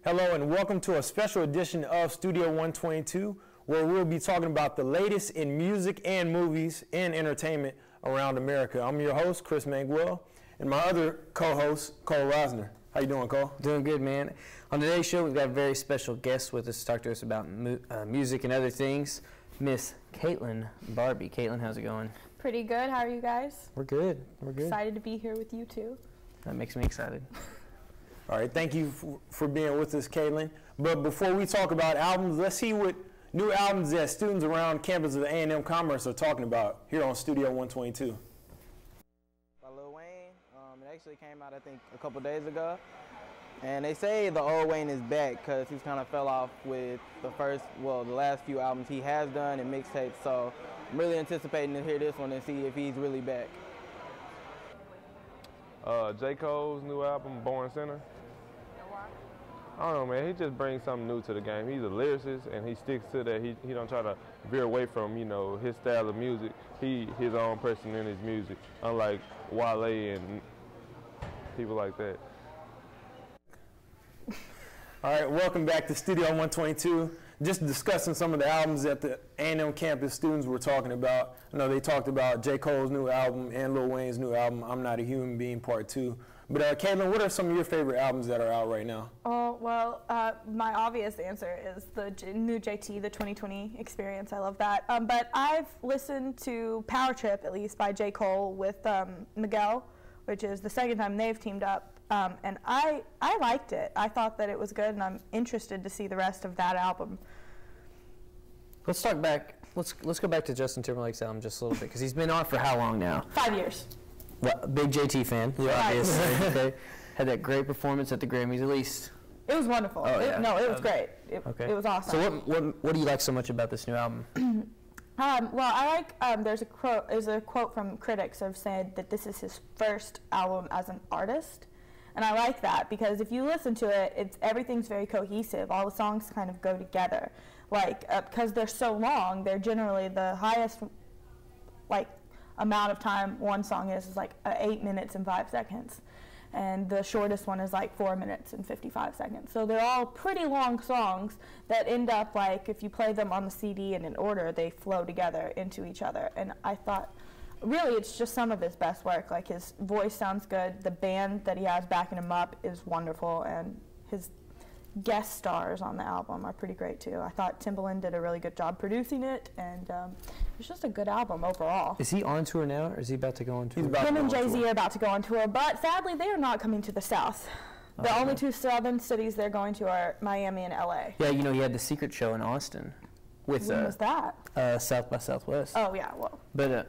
Hello and welcome to a special edition of Studio 122, where we'll be talking about the latest in music and movies and entertainment around America. I'm your host, Chris Manguel, and my other co-host, Cole Rosner. How you doing, Cole? Doing good, man. On today's show, we've got a very special guest with us to talk to us about music and other things, Miss Caitlin Barbee. Caitlin, how's it going? Pretty good. How are you guys? We're good. We're good. Excited to be here with you too. That makes me excited. All right, thank you for being with us, Caitlin. But before we talk about albums, let's see what new albums that students around campus of A&M Commerce are talking about here on Studio 122. By Lil Wayne. It actually came out, I think, a couple days ago. And they say the old Wayne is back because he's kind of fell off with the last few albums he has done and mixtapes. So I'm really anticipating to hear this one and see if he's really back. J. Cole's new album, Born Sinner. I don't know, man. He just brings something new to the game. He's a lyricist, and he sticks to that. He don't try to veer away from, his style of music. He his own person in his music, unlike Wale and people like that. All right, welcome back to Studio 122. Just discussing some of the albums that the A&M campus students were talking about. I know they talked about J. Cole's new album and Lil Wayne's new album, I'm Not a Human Being Part 2. But Caitlin, what are some of your favorite albums that are out right now? Oh, well, my obvious answer is the new JT, the 2020 Experience. I love that. But I've listened to Power Trip, at least, by J. Cole with Miguel, which is the second time they've teamed up. And I liked it. I thought that it was good, and I'm interested to see the rest of that album. Let's talk back. Let's go back to Justin Timberlake's album just a little bit, because he's been on for how long now? 5 years. Well, big JT fan, Yeah. obviously. Okay. Had that great performance at the Grammys, at least. It was wonderful. Oh, yeah. It was great. Okay. It was awesome. So what do you like so much about this new album? Well, I like, there's a quote from critics have said that this is his first album as an artist. And I like that because if you listen to it, everything's very cohesive. All the songs kind of go together. Like, because they're so long, they're generally the highest, amount of time one song is like 8 minutes and 5 seconds. And the shortest one is like 4 minutes and 55 seconds. So they're all pretty long songs that end up if you play them on the CD and in order, they flow together into each other. And I thought, really, it's just some of his best work. Like, his voice sounds good. The band that he has backing him up is wonderful. And his guest stars on the album are pretty great, too. I thought Timbaland did a really good job producing it. And it's just a good album overall. Is he on tour now, or is he about to go on tour? Him and Jay-Z are about to go on tour. But sadly, they are not coming to the South. The only two southern cities they're going to are Miami and L.A. Yeah, he had the secret show in Austin. When was that? South by Southwest. Oh, yeah, well. But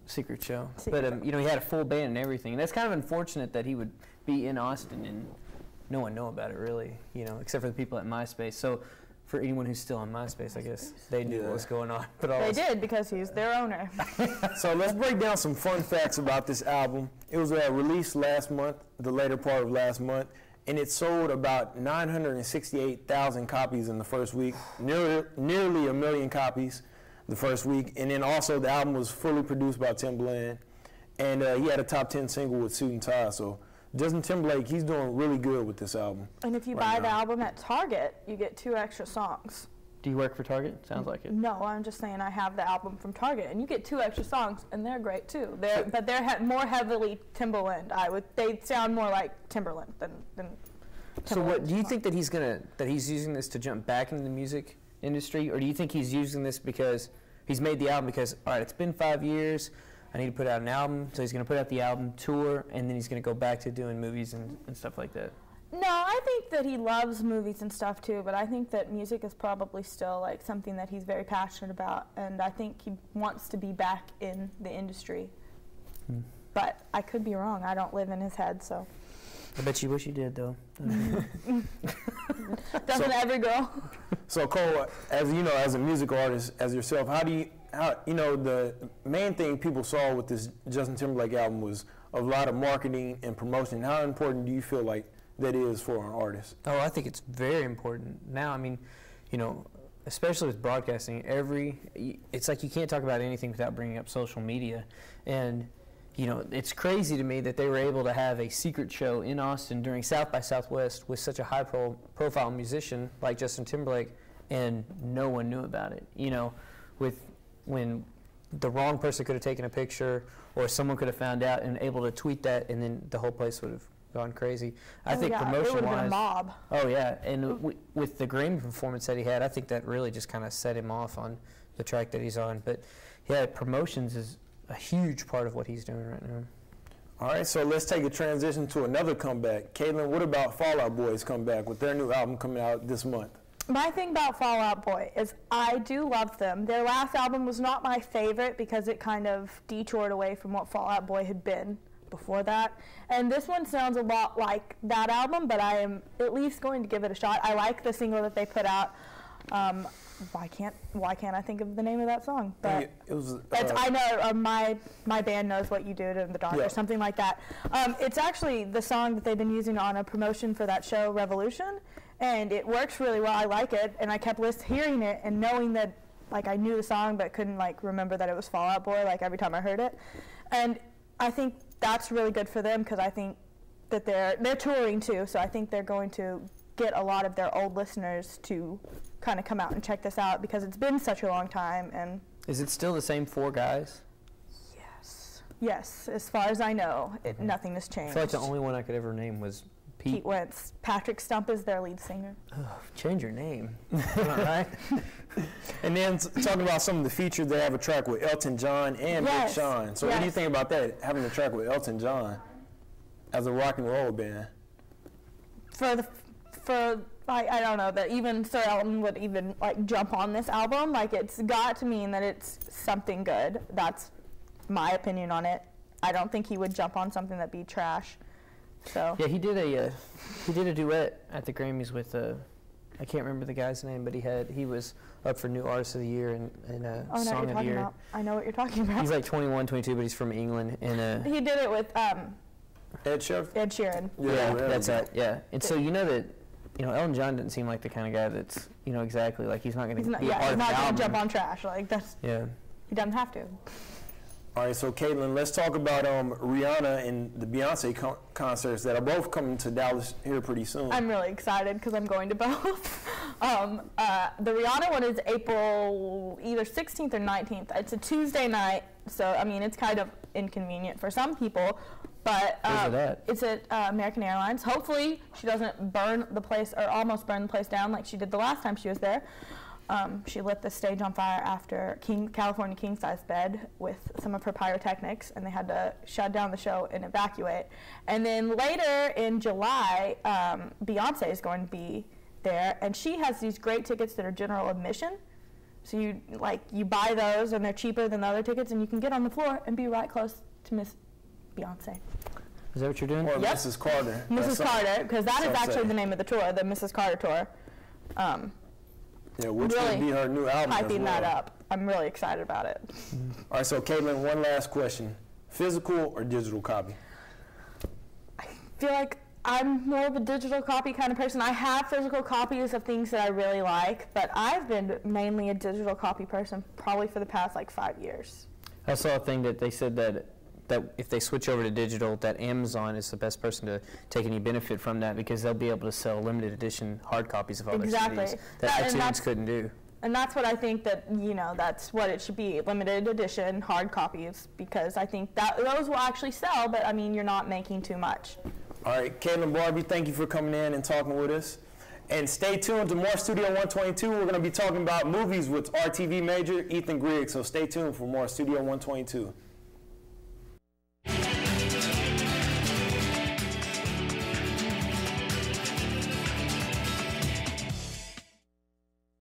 secret show. He had a full band and everything. And that's kind of unfortunate that he would be in Austin and no one know about it, really, except for the people at MySpace. So for anyone who's still on MySpace, I guess they knew what was going on. But they did, because he's their owner. So let's break down some fun facts about this album. It was released last month, the later part of last month, and it sold about 968,000 copies in the first week, nearly 1 million copies the first week. And then also the album was fully produced by Timbaland, and he had a top 10 single with Suit and Tie. So Justin Timberlake, he's doing really good with this album. And if you buy the album at Target, you get 2 extra songs. Do you work for Target? Sounds like it. No, I'm just saying I have the album from Target, and you get 2 extra songs, and they're great too. But they're more heavily Timbaland. They sound more like Timberland than Timbaland. So what do you think that he's using this to jump back into the music industry, or do you think he's using this because he's made the album because, all right, it's been 5 years, I need to put out an album, so he's going to put out the album, tour, and then he's going to go back to doing movies and stuff like that? No, I think that he loves movies and stuff too, but I think that music is probably still something that he's very passionate about, and I think he wants to be back in the industry. But I could be wrong. I don't live in his head, so. I bet you wish you did, though. Doesn't every girl? So Cole, as a music artist, as yourself, the main thing people saw with this Justin Timberlake album was a lot of marketing and promotion. How important do you feel like that is for an artist? Oh, I think it's very important. Now, especially with broadcasting, it's like you can't talk about anything without bringing up social media. And, you know, it's crazy to me that they were able to have a secret show in Austin during South by Southwest with such a high-profile musician like Justin Timberlake, and no one knew about it. You know, when the wrong person could have taken a picture, or someone could have found out and able to tweet that, and then the whole place would have gone crazy. I think promotion-wise, it would have been a mob. Oh yeah, and with the Grammy performance that he had, I think that really just kind of set him off on the track that he's on. But yeah, promotions is a huge part of what he's doing right now. All right, so let's take a transition to another comeback. Caitlin, what about Fall Out Boy's comeback with their new album coming out this month? My thing about Fall Out Boy is I do love them. Their last album was not my favorite because it kind of detoured away from what Fall Out Boy had been before that. And this one sounds a lot like that album, but I am at least going to give it a shot. I like the single that they put out. Why can't I think of the name of that song? But it was, I know my band knows what you do in the dark, or something like that. It's actually the song that they've been using on a promotion for that show Revolution, and it works really well. I like it, and I kept hearing it and knowing that, like, I knew the song but couldn't like remember that it was Fall Out Boy like every time I heard it. And I think that's really good for them because I think that they're touring too, so I think they're going to get a lot of their old listeners to kind of come out and check this out because it's been such a long time. And is it still the same 4 guys? Yes, as far as I know, nothing has changed. I feel like the only one I could ever name was Pete Wentz. Patrick Stump is their lead singer. Oh, change your name. All right. And then talking about some of the features, they have a track with Elton John and Big Sean. So what do you think about that, having a track with Elton John as a rock and roll band? I don't know that even Sir Elton would even like jump on this album. Like, it's got to mean that it's something good. That's my opinion on it. I don't think he would jump on something that'd be trash. So yeah, he did a duet at the Grammys with I can't remember the guy's name, but he was up for New Artist of the Year and Song of the Year. I know what you're talking about. He's like 21, 22, but he's from England, and he did it with Ed Sheeran. Yeah, that's it. Yeah, and so you know that, you know, Elton John doesn't seem like the kind of guy that's, you know, exactly like he's not going to be a part of the album. He's not going to jump on trash like that's. Yeah. He doesn't have to. All right, so Caitlin, let's talk about Rihanna and the Beyonce concerts that are both coming to Dallas here pretty soon. I'm really excited because I'm going to both. The Rihanna one is April either 16th or 19th. It's a Tuesday night, so I mean it's kind of inconvenient for some people. But it's at American Airlines. Hopefully she doesn't burn the place or almost burn the place down like she did the last time she was there. She lit the stage on fire after California King Size Bed with some of her pyrotechnics, and they had to shut down the show and evacuate. And then later in July, Beyonce is going to be there, and she has these great tickets that are general admission. So you buy those, and they're cheaper than the other tickets, and you can get on the floor and be right close to Miss Beyonce. Is that what you're doing? Or Mrs. Carter. Mrs. Carter, because that is actually the name of the tour, the Mrs. Carter tour. Yeah, which will be her new album. Hyping that up. I'm really excited about it. All right, so Caitlin, one last question. Physical or digital copy? I feel like I'm more of a digital copy kind of person. I have physical copies of things that I really like, but I've been mainly a digital copy person probably for the past like 5 years. I saw a thing that they said that if they switch over to digital, that Amazon is the best person to take any benefit from that because they'll be able to sell limited edition hard copies of all their CDs that iTunes couldn't do. And that's what I think that, you know, that's what it should be, limited edition hard copies, because I think that those will actually sell, but I mean, you're not making too much. All right, Caitlin Barbee, thank you for coming in and talking with us. And stay tuned to more Studio 122. We're going to be talking about movies with RTV major Ethan Griggs, so stay tuned for more Studio 122.